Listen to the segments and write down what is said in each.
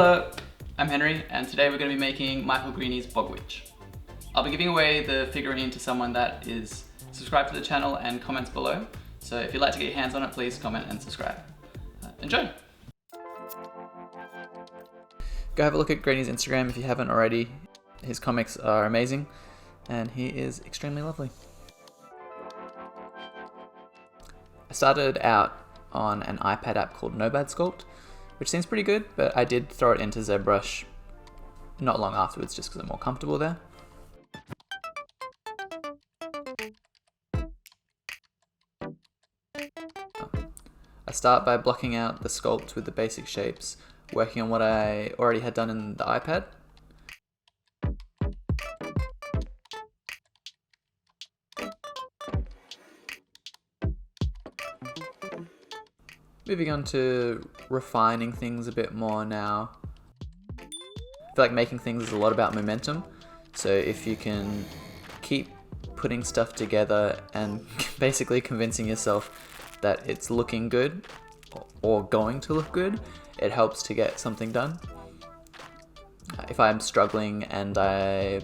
Hello, I'm Henry, and today we're going to be making Michael Greaney's Bogwitch. I'll be giving away the figurine to someone that is subscribed to the channel and comments below. So if you'd like to get your hands on it, please comment and subscribe. Enjoy! Go have a look at Greaney's Instagram if you haven't already. His comics are amazing, and he is extremely lovely. I started out on an iPad app called Nomad Sculpt, which seems pretty good, but I did throw it into ZBrush not long afterwards just because I'm more comfortable there. I start by blocking out the sculpt with the basic shapes, working on what I already had done in the iPad. Moving on to refining things a bit more now. I feel like making things is a lot about momentum, so if you can keep putting stuff together and basically convincing yourself that it's looking good or going to look good, it helps to get something done. If I'm struggling and I'm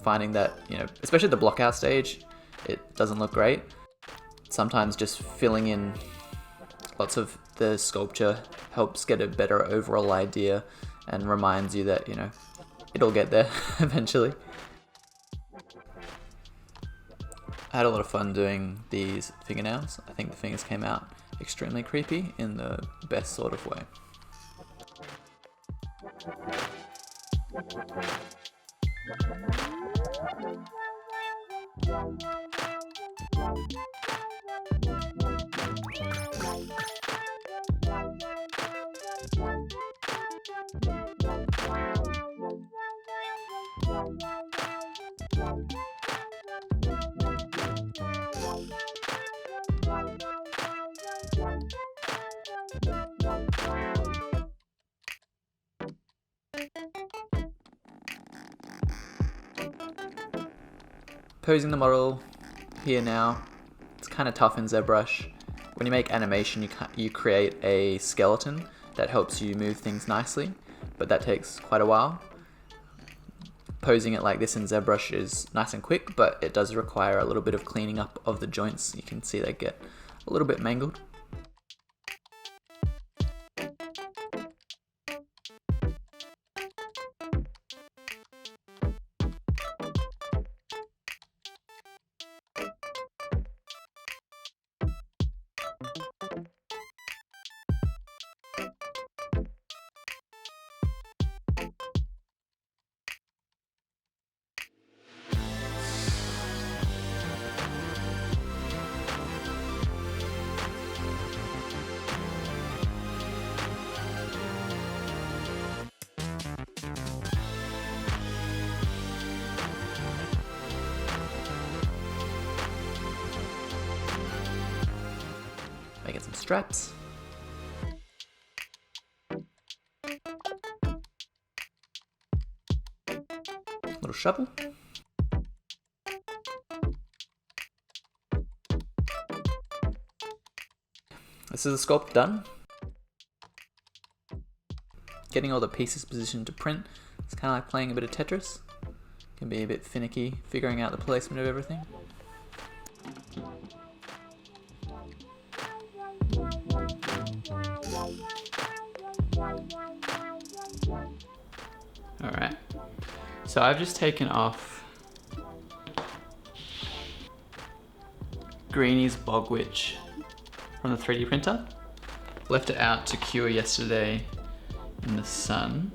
finding that, especially the blockout stage, it doesn't look great, sometimes just filling in lots of the sculpture helps get a better overall idea and reminds you that, it'll get there eventually. I had a lot of fun doing these fingernails. I think the fingers came out extremely creepy in the best sort of way. Posing the model here now, it's kind of tough in ZBrush. When you make animation, you create a skeleton that helps you move things nicely, but that takes quite a while. Posing it like this in ZBrush is nice and quick, but it does require a little bit of cleaning up of the joints. You can see they get a little bit mangled. Making some straps. Little shovel. This is the sculpt done. Getting all the pieces positioned to print. It's kind of like playing a bit of Tetris. Can be a bit finicky figuring out the placement of everything. Alright, so I've just taken off Greaney's Bogwitch from the 3D printer. Left it out to cure yesterday in the sun.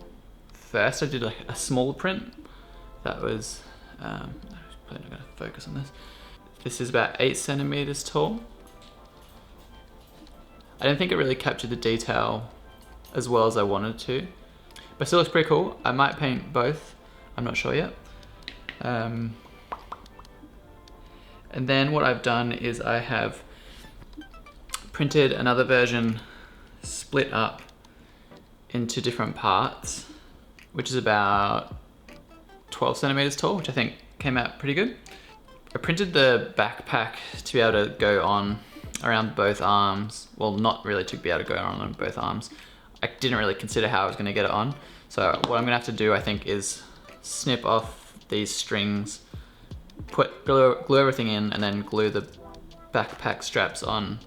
First I did a small print that was, I'm probably not going to focus on this. This is about 8 centimeters tall. I don't think it really captured the detail as well as I wanted to, but still looks pretty cool. I might paint both, I'm not sure yet. And then what I've done is I have printed another version split up into different parts, which is about 12 centimeters tall, which I think came out pretty good. I printed the backpack to be able to go on around both arms. Well, not really to be able to go on both arms. I didn't really consider how I was going to get it on. So what I'm going to have to do, I think, is snip off these strings, glue everything in, and then glue the backpack straps on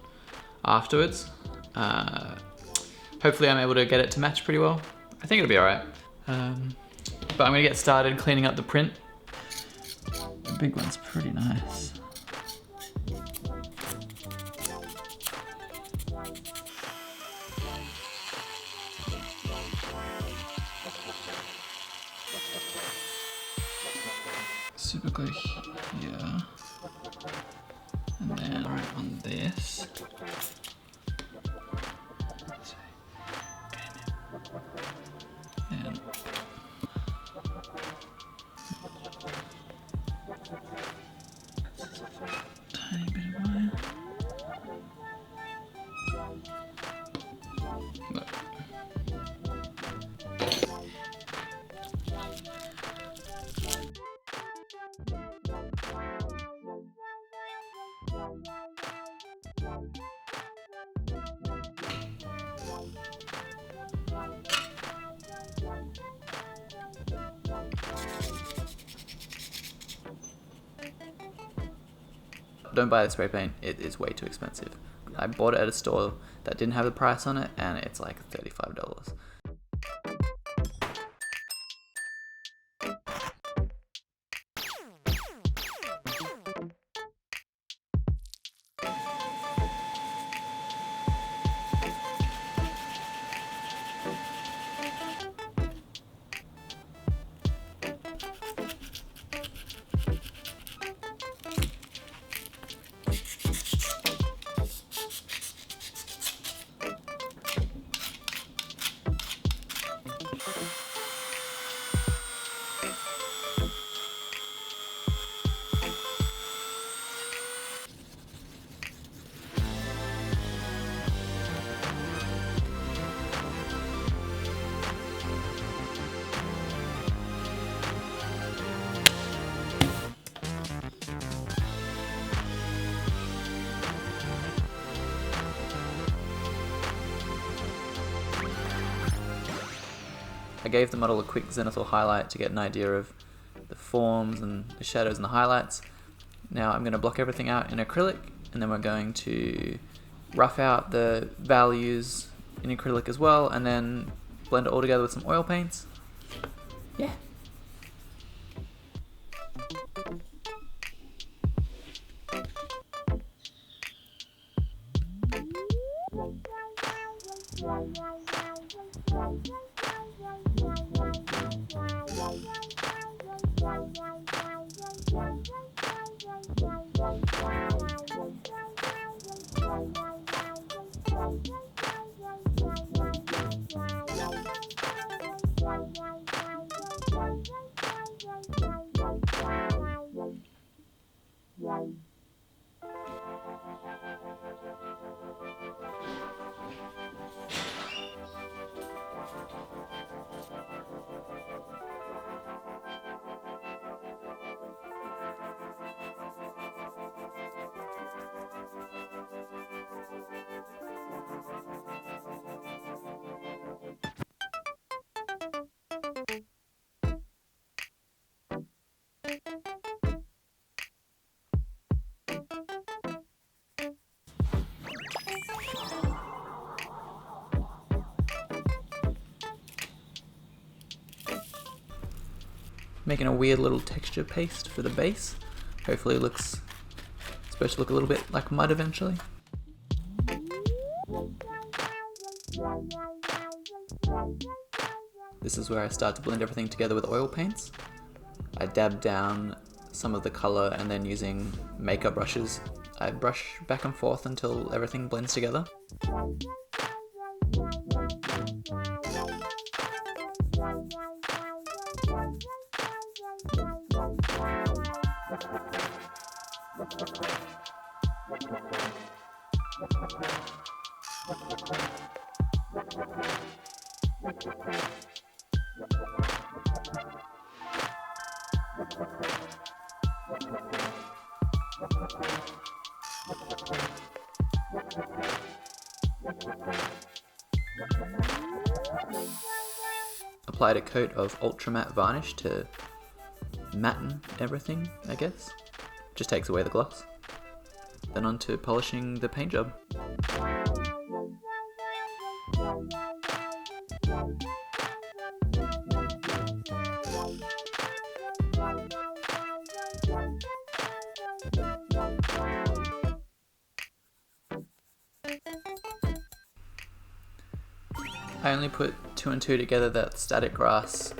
afterwards. Hopefully I'm able to get it to match pretty well. I think it'll be alright. But I'm going to get started cleaning up the print. The big one's pretty nice. Super glue here, and then right on this. And tiny bit of wire. Look. Don't buy the spray paint, it is way too expensive. I bought it at a store that didn't have the price on it, and it's like $35. I gave the model a quick zenithal highlight to get an idea of the forms and the shadows and the highlights. Now I'm going to block everything out in acrylic, and then we're going to rough out the values in acrylic as well, and then blend it all together with some oil paints. Yeah. Making a weird little texture paste for the base. Hopefully it looks, it's supposed to look a little bit like mud eventually. This is where I start to blend everything together with oil paints. I dab down some of the color, and then using makeup brushes, I brush back and forth until everything blends together. Applied a coat of ultra matte varnish to matten everything, I guess. Just takes away the gloss. Then on to polishing the paint job. I only put 2 and 2 together that static grass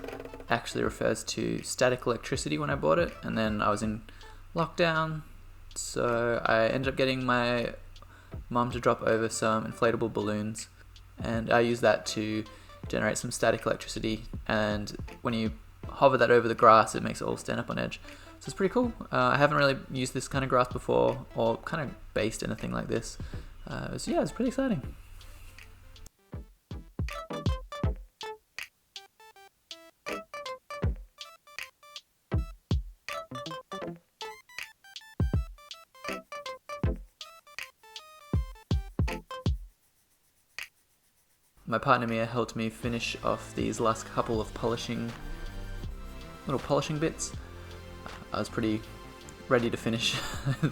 actually refers to static electricity when I bought it, and then I was in lockdown, so I ended up getting my mum to drop over some inflatable balloons, and I used that to generate some static electricity, and when you hover that over the grass it makes it all stand up on edge. So it's pretty cool. I haven't really used this kind of grass before, or kind of based anything like this. So yeah, it's pretty exciting. My partner Mia helped me finish off these last couple of little polishing bits. I was pretty ready to finish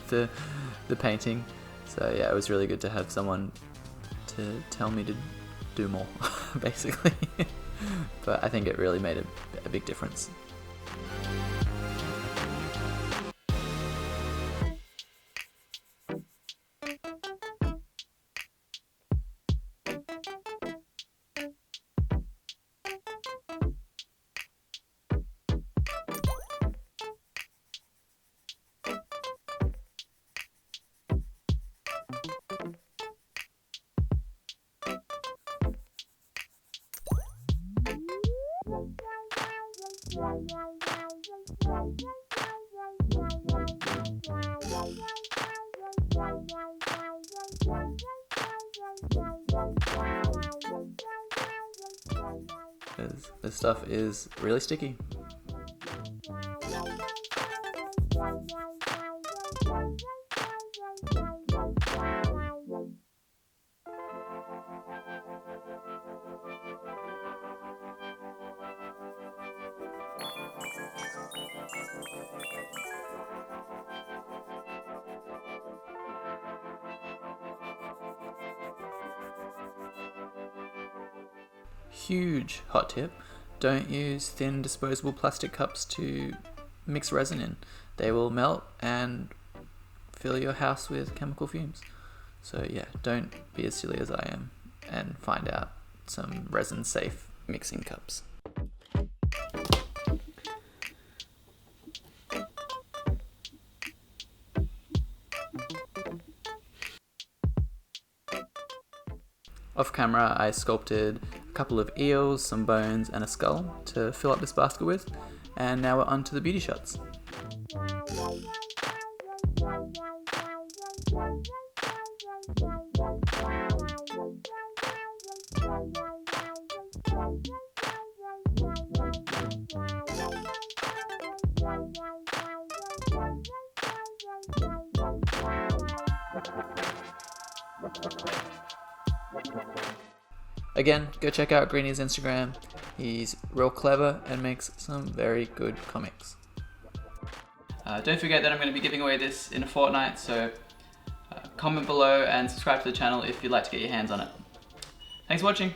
the painting, so yeah, it was really good to have someone to tell me to do more, basically. But I think it really made a big difference. Because this stuff is really sticky. Huge hot tip, don't use thin disposable plastic cups to mix resin in. They will melt and fill your house with chemical fumes. So yeah, don't be as silly as I am and find out some resin safe mixing cups. Off camera, I sculpted a couple of eels, some bones, and a skull to fill up this basket with, and now we're on to the beauty shots. Again, go check out Greaney's Instagram. He's real clever and makes some very good comics. Don't forget that I'm going to be giving away this in a fortnight, so comment below and subscribe to the channel if you'd like to get your hands on it. Thanks for watching.